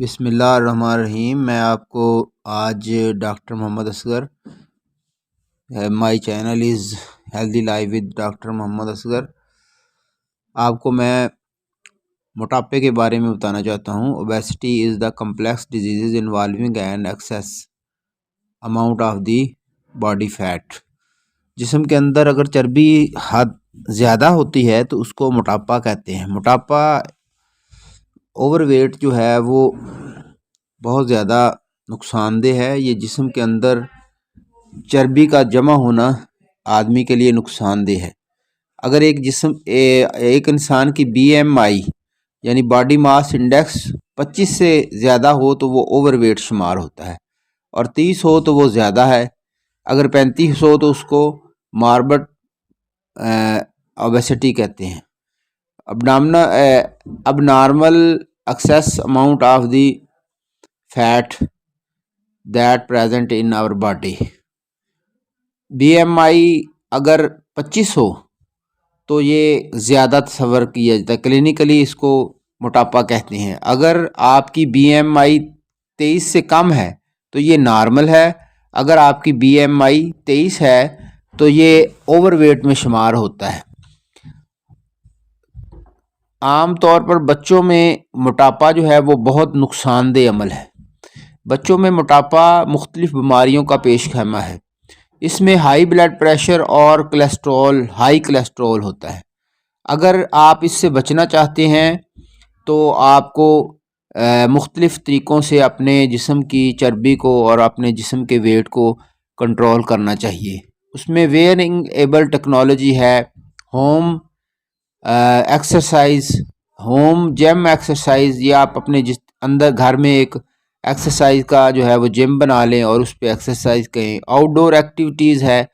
बिस्मिल्लाहिर्रहमानिर्रहीम। मैं आपको आज doctor Mohammad Asghar, my channel is healthy life with doctor Mohammad Asghar. आपको मैं मोटापे के बारे में बताना चाहता हूँ। Obesity is the complex disease involving an excess amount of the body fat. जिस्म के अंदर अगर चर्बी हद ज़्यादा होती है तो उसको मोटापा कहते हैं। मोटापा, ओवरवेट जो है वो बहुत ज़्यादा नुकसानदेह है। ये जिस्म के अंदर चर्बी का जमा होना आदमी के लिए नुकसानदेह है। अगर एक इंसान की BMI यानी बॉडी मास इंडेक्स 25 से ज़्यादा हो तो वो ओवरवेट शुमार होता है, और 30 हो तो वो ज़्यादा है। अगर 35 हो तो उसको मार्बड ओबेसिटी कहते हैं। अब normal excess amount of the fat that present in our body. BMI अगर 25 हो तो ये ज़्यादा तस्वर किया जाता है, क्लिनिकली इसको मोटापा कहते हैं। अगर आपकी BMI 23 से कम है तो ये नॉर्मल है। अगर आपकी BMI 23 है तो ये ओवरवेट में शुमार होता है। आम तौर पर बच्चों में मोटापा जो है वो बहुत नुकसानदेह अमल है। बच्चों में मोटापा मुख्तलिफ बीमारियों का पेश खैमा है। इसमें हाई ब्लड प्रेशर और हाई कोलेस्ट्रॉल होता है। अगर आप इससे बचना चाहते हैं तो आपको मुख्तलिफ तरीक़ों से अपने जिस्म की चर्बी को और अपने जिस्म के वेट को कंट्रोल करना चाहिए। उसमें वेयरिंग एबल टेक्नोलॉजी है, home exercise, home gym exercise, या आप अपने अंदर घर में एक एक्सरसाइज का जो है वो जिम बना लें और उस पर एक्सरसाइज करें। आउटडोर एक्टिविटीज़ है,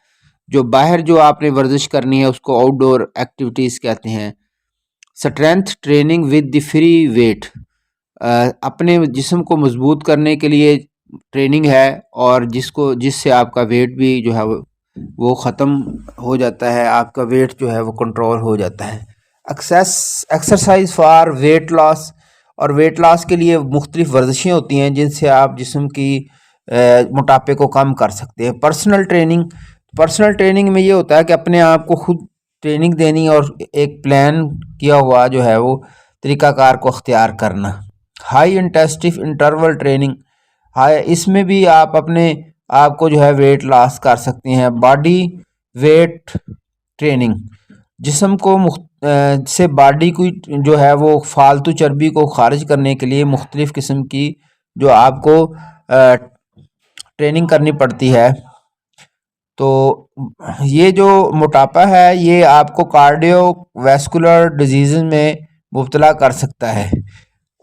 जो बाहर जो आपने वर्जिश करनी है उसको आउटडोर एक्टिविटीज़ कहते हैं। Strength training with the free weight, अपने जिस्म को मजबूत करने के लिए ट्रेनिंग है, और जिससे आपका वेट भी जो है वो ख़त्म हो जाता है, आपका वेट जो है वो कंट्रोल हो जाता है। एक्सरसाइज फॉर वेट लॉस, और वेट लॉस के लिए मुख्तलिफ वर्जिशें होती हैं जिनसे आप जिस्म की मोटापे को कम कर सकते हैं। पर्सनल ट्रेनिंग में ये होता है कि अपने आप को खुद ट्रेनिंग देनी और एक प्लान किया हुआ जो है वो तरीक़ाकार को अख्तियार करना। हाई इंटेंसिव इंटरवल ट्रेनिंग, इसमें भी आप अपने आप को जो है वेट लॉस कर सकते हैं। बॉडी वेट ट्रेनिंग, जिस्म को से बॉडी की जो है वो फालतू चर्बी को खारिज करने के लिए मुख्तलिफ किस्म की जो आपको ट्रेनिंग करनी पड़ती है। तो ये जो मोटापा है ये आपको कार्डियोवैस्कुलर डिजीज़ में मुब्तला कर सकता है,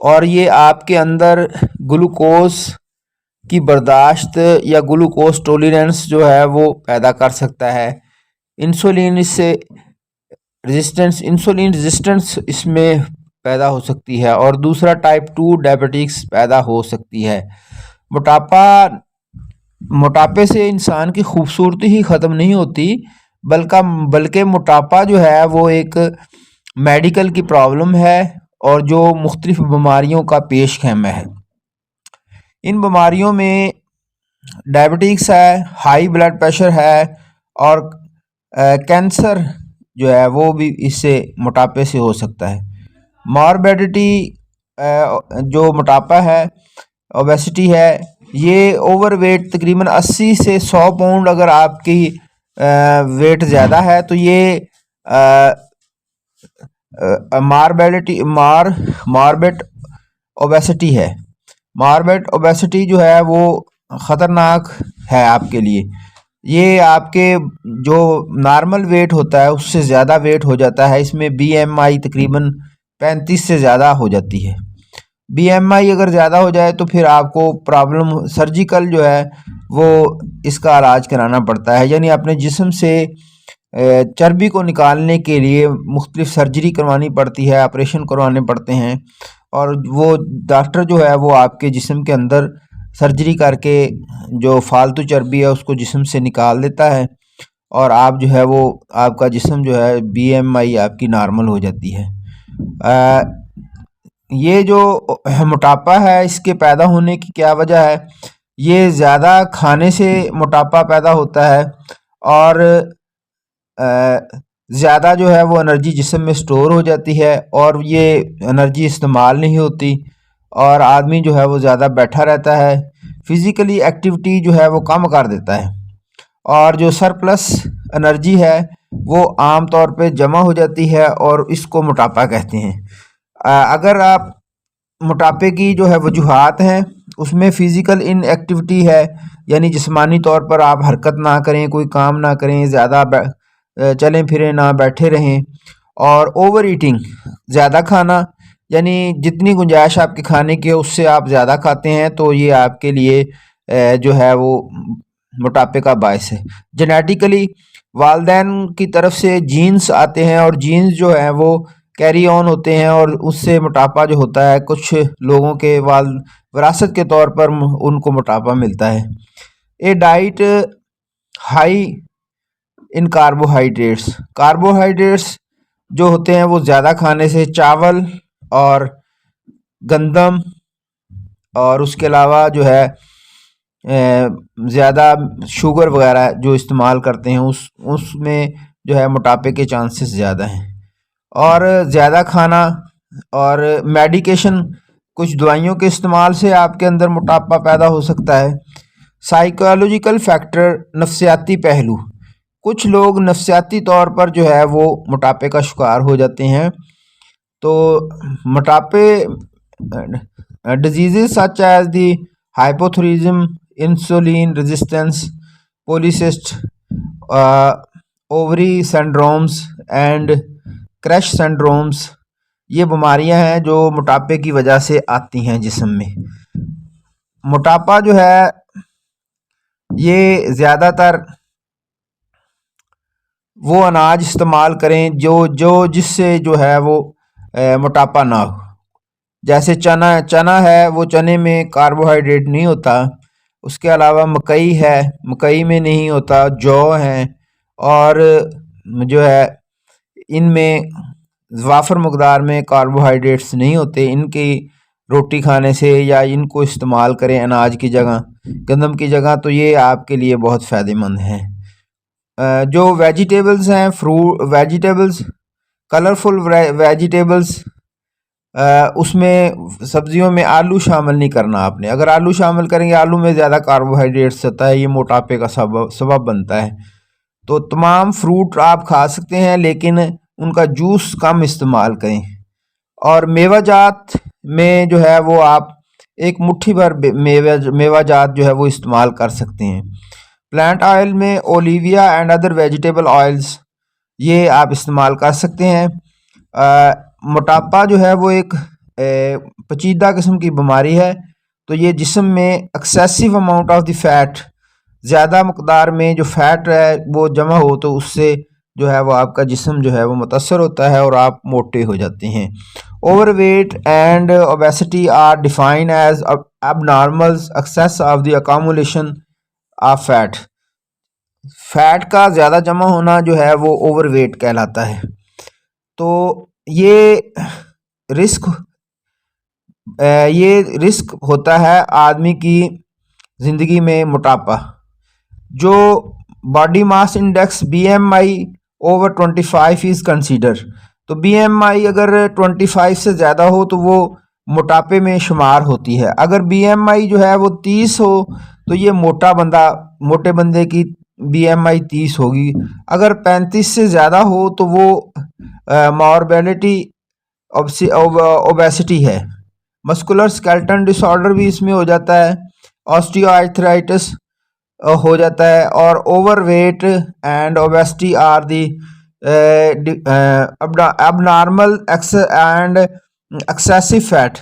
और ये आपके अंदर ग्लूकोज की बर्दाश्त या ग्लूकोज टॉलरेंस जो है वो पैदा कर सकता है। इंसुलिन रेजिस्टेंस इसमें पैदा हो सकती है, और दूसरा टाइप 2 डायबिटीज़ पैदा हो सकती है। मोटापे से इंसान की खूबसूरती ही ख़त्म नहीं होती, बल्कि मोटापा जो है वो एक मेडिकल की प्रॉब्लम है और जो मुख्तलिफ बीमारियों का पेश खैमा है। इन बीमारियों में डायबिटीज़ है, हाई ब्लड प्रेशर है, और कैंसर जो है वो भी इससे मोटापे से हो सकता है। मॉर्बिडिटी, जो मोटापा है, ओबेसिटी है, ये ओवरवेट तकरीबन 80 से 100 पाउंड अगर आपकी वेट ज़्यादा है तो ये मॉर्बिड ओबेसिटी है। मॉर्बिड ओबेसिटी जो है वो ख़तरनाक है आपके लिए। ये आपके जो नॉर्मल वेट होता है उससे ज़्यादा वेट हो जाता है। इसमें BMI तकरीबन 35 से ज़्यादा हो जाती है। BMI अगर ज़्यादा हो जाए तो फिर आपको प्रॉब्लम सर्जिकल जो है वो इसका इलाज कराना पड़ता है, यानी अपने जिस्म से चर्बी को निकालने के लिए मुख्तलिफ सर्जरी करवानी पड़ती है, ऑपरेशन करवाने पड़ते हैं, और वो डॉक्टर जो है वो आपके जिस्म के अंदर सर्जरी करके जो फालतू चर्बी है उसको जिस्म से निकाल देता है, और आप जो है वो आपका जिस्म जो है BMI आपकी नॉर्मल हो जाती है। ये जो मोटापा है इसके पैदा होने की क्या वजह है? ये ज़्यादा खाने से मोटापा पैदा होता है और ज़्यादा जो है वो एनर्जी जिस्म में स्टोर हो जाती है और ये एनर्जी इस्तेमाल नहीं होती और आदमी जो है वो ज़्यादा बैठा रहता है, फिज़िकली एक्टिविटी जो है वो कम कर देता है और जो सरप्लस एनर्जी है वो आम तौर पे जमा हो जाती है और इसको मोटापा कहते हैं। अगर आप मोटापे की जो है वजूहात हैं उसमें फ़िज़िकल इनएक्टिविटी है, यानी जिस्मानी तौर पर आप हरकत ना करें, कोई काम ना करें, ज़्यादा चलें फिरें ना, बैठे रहें, और ओवर ईटिंग, ज़्यादा खाना, यानी जितनी गुंजाइश आपके खाने की है उससे आप ज़्यादा खाते हैं, तो ये आपके लिए जो है वो मोटापे का बायस है। जेनेटिकली वालदैन की तरफ से जीन्स आते हैं और जीन्स जो है वो कैरी ऑन होते हैं और उससे मोटापा जो होता है कुछ लोगों के विरासत के तौर पर उनको मोटापा मिलता है। A diet high in carbohydrates, carbohydrates जो होते हैं वो ज़्यादा खाने से चावल और गंदम और उसके अलावा जो है ज़्यादा शुगर वगैरह जो इस्तेमाल करते हैं उसमें जो है मोटापे के चांसेस ज़्यादा हैं। और ज़्यादा खाना और मेडिकेशन, कुछ दवाइयों के इस्तेमाल से आपके अंदर मोटापा पैदा हो सकता है। साइकोलॉजिकल फैक्टर, नफ्सियाती पहलू, कुछ लोग नफ्सियाती तौर पर जो है वो मोटापे का शिकार हो जाते हैं। तो मोटापे diseases such as the hypothyroidism, insulin resistance, polycyst ovary syndromes and crash syndromes, ये बीमारियां हैं जो मोटापे की वजह से आती हैं जिस्म में। मोटापा जो है ये ज़्यादातर वो अनाज इस्तेमाल करें जो जिससे जो है वो मोटापा ना हो। जैसे चना है, वो चने में कार्बोहाइड्रेट नहीं होता। उसके अलावा मकई है, मकई में नहीं होता। जौ है और जो है इनमें वाफर मकदार में कार्बोहाइड्रेट्स नहीं होते। इनकी रोटी खाने से या इनको इस्तेमाल करें अनाज की जगह, गंदम की जगह, तो ये आपके लिए बहुत फ़ायदेमंद हैं। जो वेजिटेबल्स हैं, वेजिटेबल्स, कलरफुल वेजिटेबल्स, उसमें सब्जियों में आलू शामिल नहीं करना आपने। अगर आलू शामिल करेंगे, आलू में ज़्यादा कार्बोहाइड्रेट्स होता है, ये मोटापे का सबब बनता है। तो तमाम फ्रूट आप खा सकते हैं लेकिन उनका जूस कम इस्तेमाल करें। और मेवाजात में जो है वो आप एक मुट्ठी भर मेवाजात जो है वो इस्तेमाल कर सकते हैं। प्लांट ऑयल में Olivia and other vegetable oils, ये आप इस्तेमाल कर सकते हैं। मोटापा जो है वो एक पेचीदा किस्म की बीमारी है। तो ये जिस्म में excessive amount of the fat, ज़्यादा मकदार में जो फैट है वो जमा हो तो उससे जो है वो आपका जिस्म जो है वो मुतासर होता है और आप मोटे हो जाते हैं। Overweight and obesity are defined as abnormal excess of the accumulation of fat, fat का ज़्यादा जमा होना जो है वो ओवरवेट कहलाता है। तो ये रिस्क होता है आदमी की ज़िंदगी में मोटापा। जो body mass index BMI over 25 is consider, तो BMI अगर 25 से ज़्यादा हो तो वो मोटापे में शुमार होती है। अगर BMI जो है वो 30 हो तो ये मोटे बंदे की BMI 30 होगी। अगर 35 से ज़्यादा हो तो वो मॉर्बिलिटी ओबेसिटी है। मस्कुलर स्केलेटन डिसऑर्डर भी इसमें हो जाता है, ऑस्टियोआर्थराइटिस हो जाता है। और overweight and obesity are the abnormal and excessive fat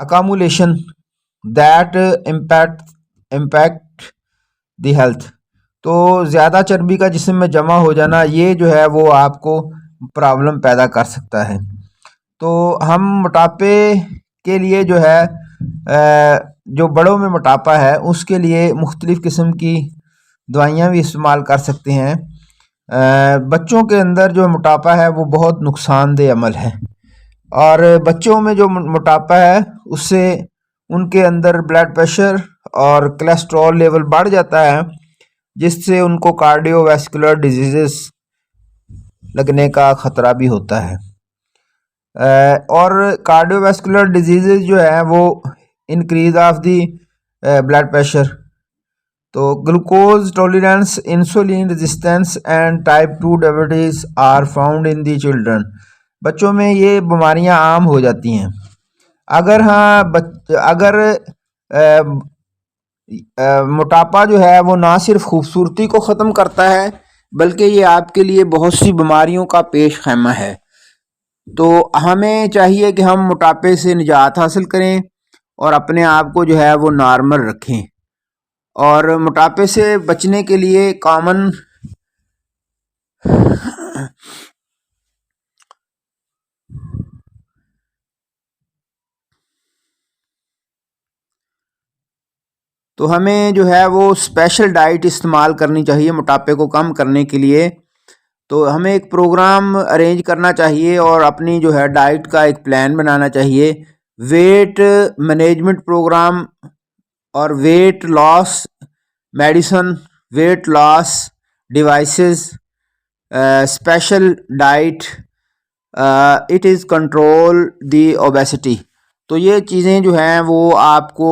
accumulation that impact the health। तो ज़्यादा चर्बी का जिस्म में जमा हो जाना ये जो है वो आपको प्रॉब्लम पैदा कर सकता है। तो हम मोटापे के लिए जो है जो बड़ों में मोटापा है उसके लिए मुख्तलिफ़ किस्म की दवाइयाँ भी इस्तेमाल कर सकते हैं। बच्चों के अंदर जो मोटापा है वो बहुत नुकसानदेह अमल है। और बच्चों में जो मोटापा है उससे उनके अंदर ब्लड प्रेशर और कोलेस्ट्रॉल लेवल बढ़ जाता है, जिससे उनको कार्डियोवैस्कुलर डिजीजेस लगने का खतरा भी होता है। और कार्डियोवैस्कुलर डिजीजेज जो है वो increase of the blood pressure, तो glucose tolerance, insulin resistance and type 2 diabetes are found in the children. बच्चों में ये बीमारियां आम हो जाती हैं। अगर अगर मोटापा जो है वो ना सिर्फ खूबसूरती को ख़त्म करता है बल्कि ये आपके लिए बहुत सी बीमारियों का पेश खैमा है। तो हमें चाहिए कि हम मोटापे से निजात हासिल करें और अपने आप को जो है वो नॉर्मल रखें। और मोटापे से बचने के लिए कॉमन तो हमें जो है वो स्पेशल डाइट इस्तेमाल करनी चाहिए मोटापे को कम करने के लिए। तो हमें एक प्रोग्राम अरेंज करना चाहिए और अपनी जो है डाइट का एक प्लान बनाना चाहिए। वेट मैनेजमेंट प्रोग्राम और weight loss medicine, weight loss devices, special diet, it is control the obesity. तो ये चीज़ें जो हैं वो आपको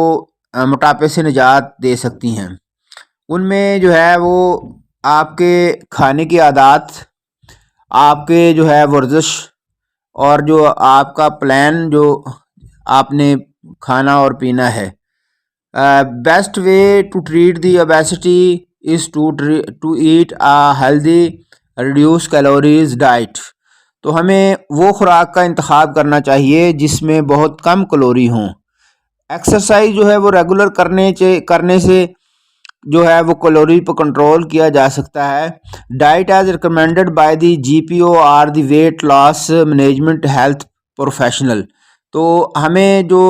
मोटापे से निजात दे सकती हैं। उनमें जो है वो आपके खाने की आदत, आपके जो है वर्जिश और जो आपका प्लान जो आपने खाना और पीना है। Best way to treat the obesity is to eat a healthy reduce calories diet. तो हमें वो खुराक का इंतखाब करना चाहिए जिसमें बहुत कम कैलोरी हों। एक्सरसाइज जो है वो रेगुलर करने से जो है वो कैलोरी पर कंट्रोल किया जा सकता है। Diet as recommended by the GPO or the weight loss management health professional. तो हमें जो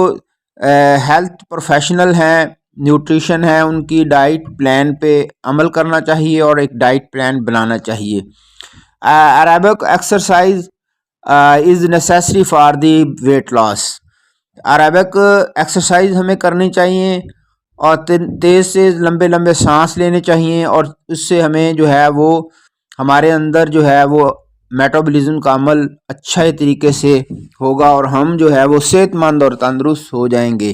हेल्थ प्रोफेशनल हैं, न्यूट्रिशन है, उनकी डाइट प्लान पे अमल करना चाहिए और एक डाइट प्लान बनाना चाहिए। Arabic exercise is necessary for the weight loss. Arabic exercise हमें करनी चाहिए और तेज़ से लंबे लंबे सांस लेने चाहिए और उससे हमें जो है वो हमारे अंदर जो है वो मेटाबॉलिज्म का अमल अच्छे तरीके से होगा और हम जो है वो सेहतमंद और तंदुरुस्त हो जाएंगे।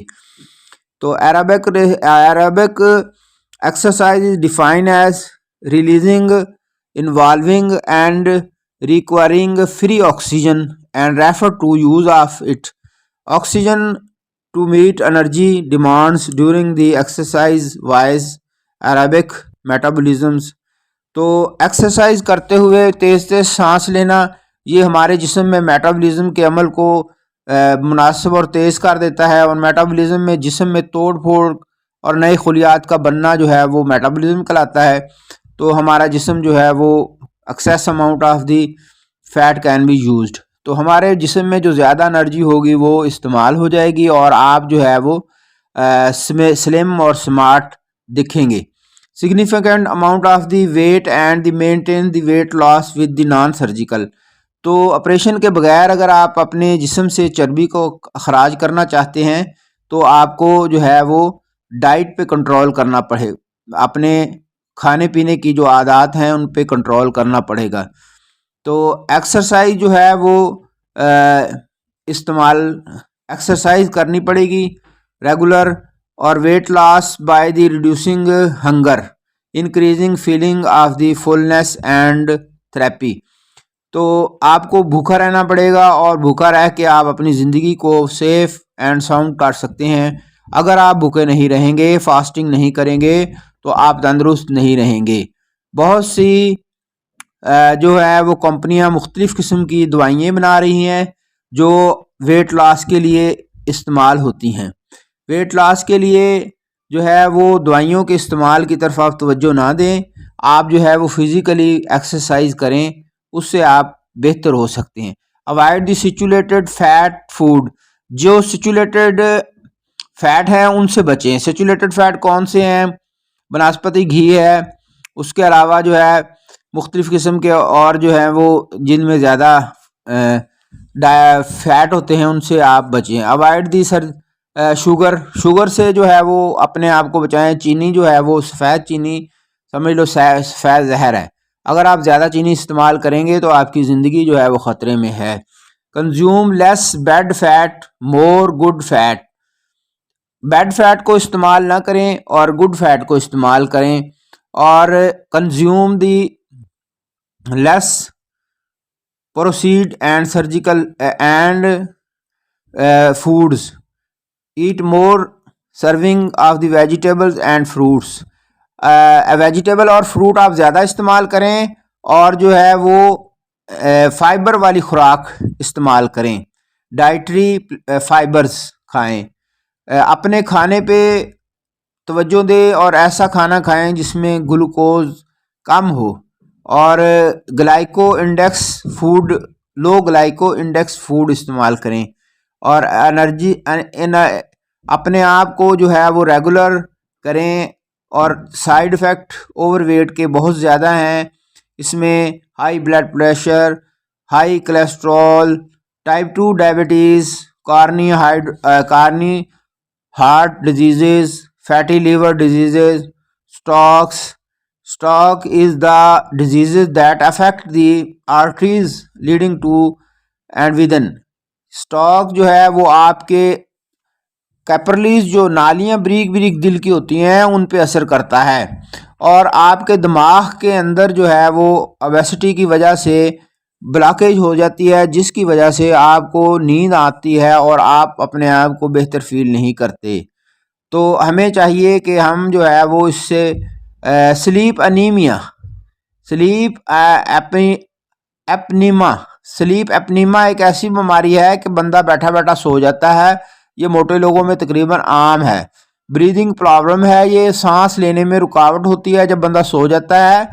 तो aerobic exercise is defined as releasing, involving and requiring free oxygen and refer to use of it oxygen to meet energy demands during the exercise wise aerobic metabolisms। तो एक्सरसाइज करते हुए तेज़ तेज़ सांस लेना ये हमारे जिस्म में मेटाबॉलिज्म के अमल को मुनासिब और तेज़ कर देता है और मेटाबॉलिज्म में जिस्म में तोड़ फोड़ और नए खलियात का बनना जो है वो मेटाबॉलिज्म कहलाता है। तो हमारा जिस्म जो है वो access amount of the fat can be used. तो हमारे जिस्म में जो ज़्यादा एनर्जी होगी वो इस्तेमाल हो जाएगी और आप जो है वो स्लिम और स्मार्ट दिखेंगे। Significant amount of the weight and the maintain the weight loss with the non surgical. तो ऑपरेशन के बगैर अगर आप अपने जिस्म से चर्बी को अखराज करना चाहते हैं तो आपको जो है वो डाइट पे कंट्रोल करना पड़ेगा, अपने खाने पीने की जो आदत हैं उन पे कंट्रोल करना पड़ेगा। तो एक्सरसाइज जो है वो इस्तेमाल एक्सरसाइज करनी पड़ेगी रेगुलर। और weight loss by the reducing hunger, increasing feeling of the fullness and therapy. तो आपको भूखा रहना पड़ेगा और भूखा रह के आप अपनी ज़िंदगी को सेफ एंड साउंड काट सकते हैं। अगर आप भूखे नहीं रहेंगे, फास्टिंग नहीं करेंगे तो आप तंदुरुस्त नहीं रहेंगे। बहुत सी जो है वो कंपनियां मुख्तलिफ़ किस्म की दवाइयाँ बना रही हैं जो वेट लॉस के लिए इस्तेमाल होती हैं। वेट लॉस के लिए जो है वो दवाइयों के इस्तेमाल की तरफ आप तवज्जो ना दें, आप जो है वो फिज़िकली एक्सरसाइज करें, उससे आप बेहतर हो सकते हैं। अवॉइड द सिचुलेटेड फैट फूड, जो सिचुलेटेड फैट हैं उनसे बचें। सिचुलेटेड फैट कौन से हैं? वनस्पति घी है, उसके अलावा जो है मुख्तलिफ़ किस्म के और जो हैं वो जिनमें ज़्यादा फैट होते हैं उनसे आप बचें। अवॉइड दी शुगर से जो है वो अपने आप को बचाएं। चीनी जो है वो सफ़ेद चीनी समझ लो सफ़ेद जहर है। अगर आप ज़्यादा चीनी इस्तेमाल करेंगे तो आपकी ज़िंदगी जो है वो ख़तरे में है। Consume less bad fat more good fat. Bad fat को इस्तेमाल ना करें और गुड फैट को इस्तेमाल करें। और consume the less proceed and surgical and foods. Eat more serving of the vegetables and fruits. Vegetable और फ्रूट आप ज़्यादा इस्तेमाल करें और जो है वो फाइबर वाली खुराक इस्तेमाल करें। डाइटरी फाइबर्स खाएं। अपने खाने पे तवज्जो दें और ऐसा खाना खाएं जिसमें ग्लूकोज कम हो और ग्लाइको इंडेक्स फूड लो ग्लाइको इंडेक्स फूड इस्तेमाल करें। और एनर्जी अपने आप को जो है वो रेगुलर करें। और साइड इफ़ेक्ट ओवरवेट के बहुत ज़्यादा हैं। इसमें high blood pressure, high cholesterol, type 2 diabetes, Carney heart disease, fatty liver disease, stocks. Stroke is the diseases that affect the arteries leading to and within। Stock जो है वो आपके कैपरलीज जो नालियां ब्रीक ब्रीक दिल की होती हैं उन पे असर करता है। और आपके दिमाग के अंदर जो है वो ओबेसिटी की वजह से ब्लॉकेज हो जाती है, जिसकी वजह से आपको नींद आती है और आप अपने आप को बेहतर फील नहीं करते। तो हमें चाहिए कि हम जो है वो इससे स्लीप अनीमिया, स्लीप एपनीमा स्लीप एपनीमा एक ऐसी बीमारी है कि बंदा बैठा बैठा सो जाता है। ये मोटे लोगों में तकरीबन आम है। ब्रीदिंग प्रॉब्लम है, ये सांस लेने में रुकावट होती है। जब बंदा सो जाता है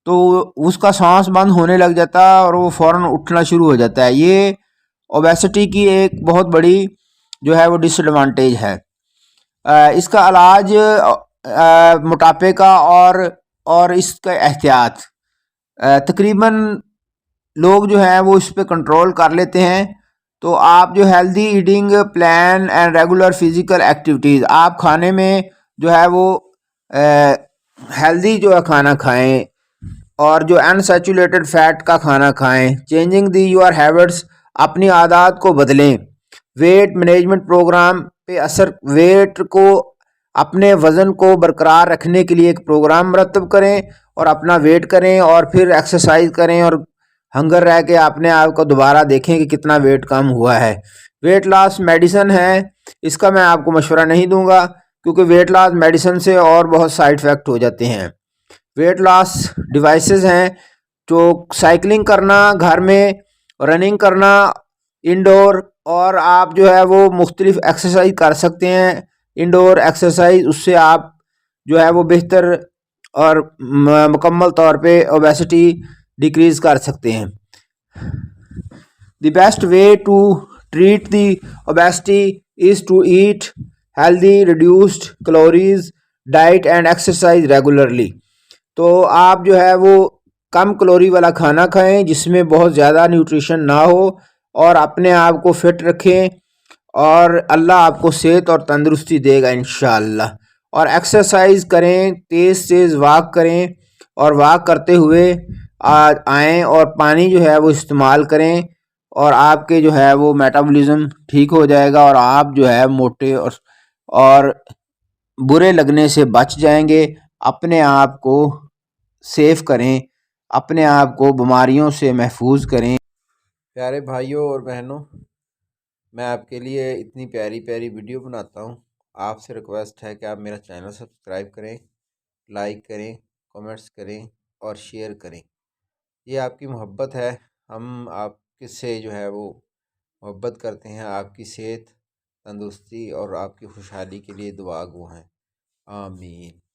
तो उसका सांस बंद होने लग जाता है और वो फ़ौरन उठना शुरू हो जाता है। ये ओबेसिटी की एक बहुत बड़ी जो है वो डिसएडवांटेज है। इसका इलाज मोटापे का और इसका एहतियात तकरीबन लोग जो हैं वो इस पे कंट्रोल कर लेते हैं। तो आप जो healthy eating plan and regular physical activities, आप खाने में जो है वो हेल्दी जो है खाना खाएं और जो अनसैचुरेटेड फैट का खाना खाएं। चेंजिंग दी योर हैबिट्स, अपनी आदत को बदलें। वेट मैनेजमेंट प्रोग्राम पे असर, वेट को अपने वज़न को बरकरार रखने के लिए एक प्रोग्राम मरतब करें और अपना वेट करें और फिर एक्सरसाइज करें और हंगर रह के अपने आप को दोबारा देखें कि कितना वेट कम हुआ है। वेट लॉस मेडिसिन है, इसका मैं आपको मशवरा नहीं दूंगा क्योंकि वेट लॉस मेडिसिन से और बहुत साइड इफ़ेक्ट हो जाते हैं। वेट लॉस डिवाइसेस हैं जो साइकिलिंग करना, घर में रनिंग करना इंडोर, और आप जो है वो मुख्तलिफ एक्सरसाइज कर सकते हैं इंडोर एक्सरसाइज। उससे आप जो है वो बेहतर और मुकम्मल तौर पे ओबेसिटी डिक्रीज़ कर सकते हैं। The best way to treat the obesity is to eat healthy reduced calories diet and exercise regularly. तो आप जो है वो कम कैलोरी वाला खाना खाएं जिसमें बहुत ज़्यादा न्यूट्रिशन ना हो और अपने आप को फिट रखें और अल्लाह आपको सेहत और तंदुरुस्ती देगा इंशाअल्लाह। और एक्सरसाइज करें, तेज़ तेज़ वॉक करें और वॉक करते हुए आएँ और पानी जो है वो इस्तेमाल करें और आपके जो है वो मेटाबॉलिज्म ठीक हो जाएगा और आप जो है मोटे और बुरे लगने से बच जाएंगे। अपने आप को सेफ करें, अपने आप को बीमारियों से महफूज करें। प्यारे भाइयों और बहनों, मैं आपके लिए इतनी प्यारी प्यारी वीडियो बनाता हूँ। आपसे रिक्वेस्ट है कि आप मेरा चैनल सब्सक्राइब करें, लाइक करें, कमेंट्स करें और शेयर करें। ये आपकी मोहब्बत है। हम आपके से जो है वो मोहब्बत करते हैं। आपकी सेहत, तंदुरुस्ती और आपकी खुशहाली के लिए दुआ गो हैं। आमीन।